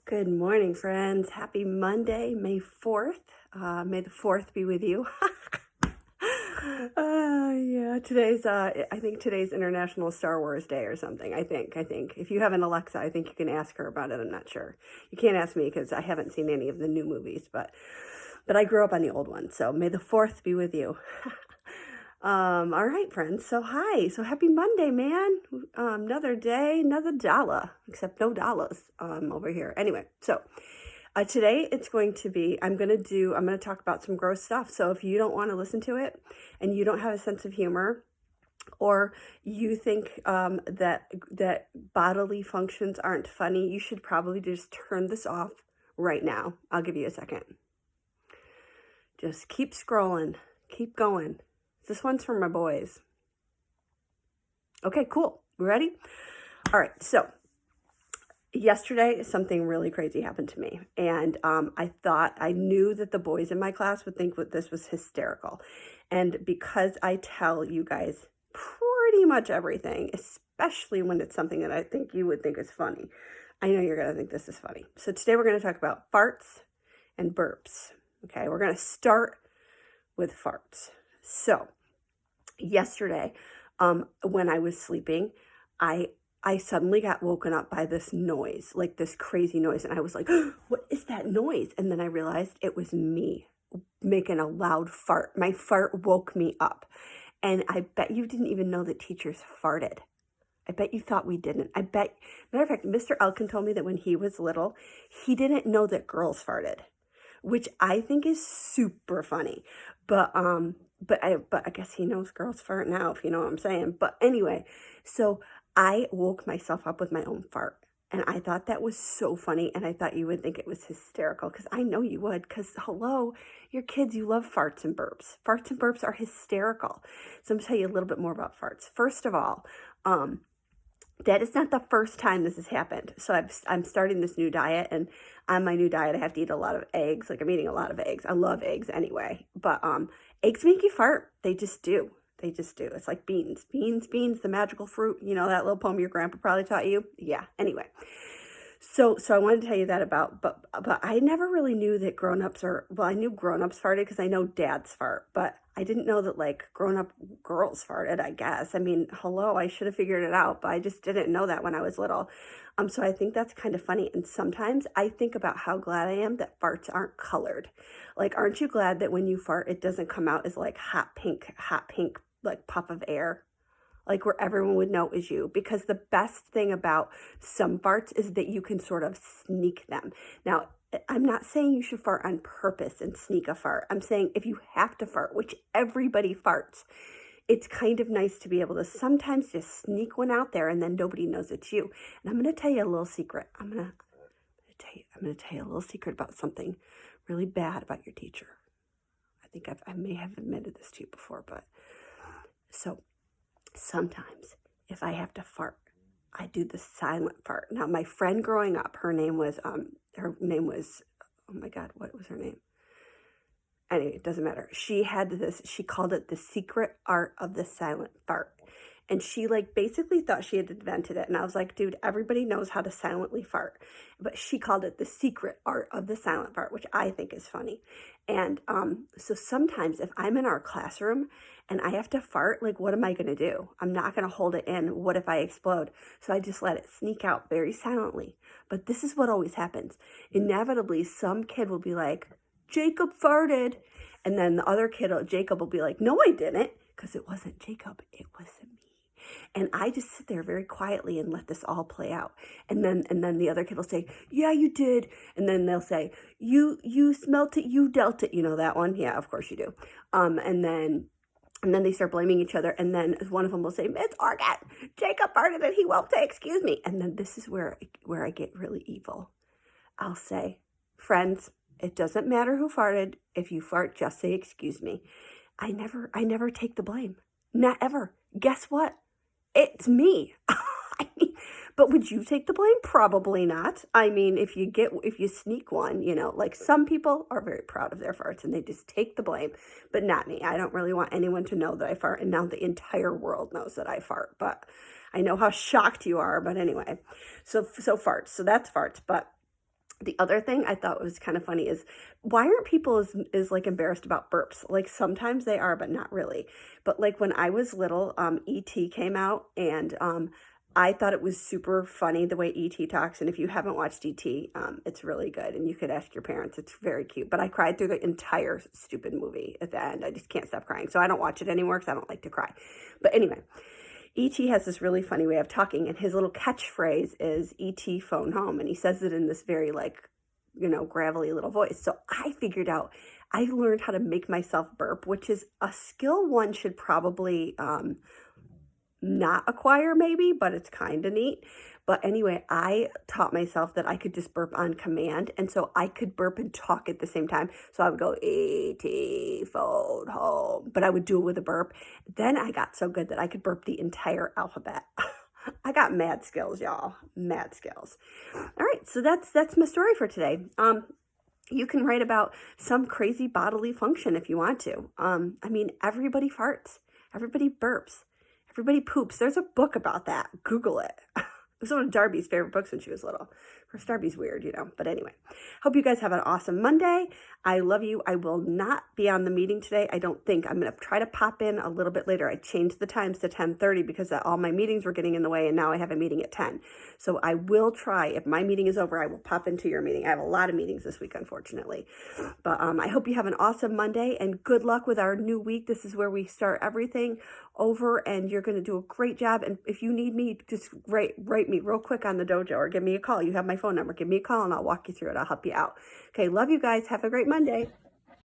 Good morning, friends. Happy Monday, May 4th. May the 4th be with you. Yeah, I think today's International Star Wars Day or something. I think. If you have an Alexa, I think you can ask her about it. I'm not sure. You can't ask me because I haven't seen any of the new movies, but I grew up on the old ones. So may the 4th be with you. All right, friends. So hi. So happy Monday, man. Another day, another dollar, except no dollars over here. Anyway, so today it's going to be, I'm going to talk about some gross stuff. So if you don't want to listen to it and you don't have a sense of humor, or you think that bodily functions aren't funny, you should probably just turn this off right now. I'll give you a second. Just keep scrolling. Keep going. This one's for my boys. Okay, cool. We ready? All right, so yesterday something really crazy happened to me, and I knew that the boys in my class would think that this was hysterical. And because I tell you guys pretty much everything, especially when it's something that I think you would think is funny, I know you're going to think this is funny. So today we're going to talk about farts and burps. Okay, we're going to start with farts. So yesterday, when I was sleeping, I suddenly got woken up by this noise, like this crazy noise. And I was like, what is that noise? And then I realized it was me making a loud fart. My fart woke me up. And I bet you didn't even know that teachers farted. I bet you thought we didn't. Matter of fact, Mr. Elkin told me that when he was little, he didn't know that girls farted, which I think is super funny. But I guess he knows girls fart now, if you know what I'm saying. But anyway, so I woke myself up with my own fart. And I thought that was so funny. And I thought you would think it was hysterical, because I know you would, because hello, you're kids, you love farts and burps. Farts and burps are hysterical. So I'm going to tell you a little bit more about farts. First of all, that is not the first time this has happened. So I'm starting this new diet, and on my new diet, I have to eat a lot of eggs. Like, I'm eating a lot of eggs. I love eggs anyway, but eggs make you fart. They just do. They just do. It's like beans, the magical fruit. You know, that little poem your grandpa probably taught you. Yeah. Anyway, so I wanted to tell you that but I never really knew that grown-ups I knew grown-ups farted because I know dads fart, but I didn't know that like grown-up girls farted, I guess. I mean, hello, I should have figured it out, but I just didn't know that when I was little. So I think that's kind of funny. And sometimes I think about how glad I am that farts aren't colored. Like, aren't you glad that when you fart, it doesn't come out as like hot pink, like puff of air? Like where everyone would know it was you. Because the best thing about some farts is that you can sort of sneak them. Now, I'm not saying you should fart on purpose and sneak a fart. I'm saying if you have to fart, which everybody farts, it's kind of nice to be able to sometimes just sneak one out there and then nobody knows it's you. And I'm going to tell you a little secret. I'm going to tell you a little secret about something really bad about your teacher. I think I may have admitted this to you before, but so sometimes if I have to fart, I do the silent fart. Now, my friend growing up, her name was, oh my God, what was her name? Anyway, it doesn't matter. She called it the secret art of the silent fart. And she like basically thought she had invented it. And I was like, dude, everybody knows how to silently fart. But she called it the secret art of the silent fart, which I think is funny. And so sometimes if I'm in our classroom and I have to fart, like, what am I going to do? I'm not going to hold it in. What if I explode? So I just let it sneak out very silently. But this is what always happens. Inevitably, some kid will be like, Jacob farted. And then the other kid, Jacob, will be like, no, I didn't. Because it wasn't Jacob, it was me. And I just sit there very quietly and let this all play out. And then the other kid will say, yeah, you did. And then they'll say, you smelt it, you dealt it. You know that one? Yeah, of course you do. And then they start blaming each other. And then one of them will say, Miss Orgat, Jacob farted and he won't say excuse me. And then this is where I get really evil. I'll say, friends, it doesn't matter who farted. If you fart, just say excuse me. I never take the blame. Not ever. Guess what? It's me. But would you take the blame? Probably not. I mean, if you sneak one, you know, like some people are very proud of their farts and they just take the blame, but not me. I don't really want anyone to know that I fart, and now the entire world knows that I fart, but I know how shocked you are. But anyway, so farts. So that's farts. But The other thing I thought was kind of funny is why aren't people as like embarrassed about burps? Like sometimes they are, but not really. But like when I was little, E.T. came out and I thought it was super funny the way E.T. talks. And if you haven't watched E.T., it's really good. And you could ask your parents. It's very cute. But I cried through the entire stupid movie at the end. I just can't stop crying. So I don't watch it anymore because I don't like to cry. But anyway, E.T. has this really funny way of talking, and his little catchphrase is E.T. phone home, and he says it in this very, like, gravelly little voice. So I figured out, I learned how to make myself burp, which is a skill one should probably not acquire maybe, but it's kind of neat. But anyway, I taught myself that I could just burp on command, and so I could burp and talk at the same time. So I would go, E.T. phone home, but I would do it with a burp. Then I got so good that I could burp the entire alphabet. I got mad skills, y'all. Mad skills. All right, so that's my story for today. You can write about some crazy bodily function if you want to. I mean, everybody farts. Everybody burps. Everybody poops. There's a book about that. Google it. It was one of Darby's favorite books when she was little. Of course, Darby's weird, But anyway, hope you guys have an awesome Monday. I love you. I will not be on the meeting today. I don't think. I'm going to try to pop in a little bit later. I changed the times to 10:30 because all my meetings were getting in the way, and now I have a meeting at 10. So I will try. If my meeting is over, I will pop into your meeting. I have a lot of meetings this week, unfortunately. But I hope you have an awesome Monday, and good luck with our new week. This is where we start everything over, and you're going to do a great job. And if you need me, just write me real quick on the dojo or give me a call. You have my phone number. Give me a call and I'll walk you through it. I'll help you out. Okay, love you guys. Have a great Monday.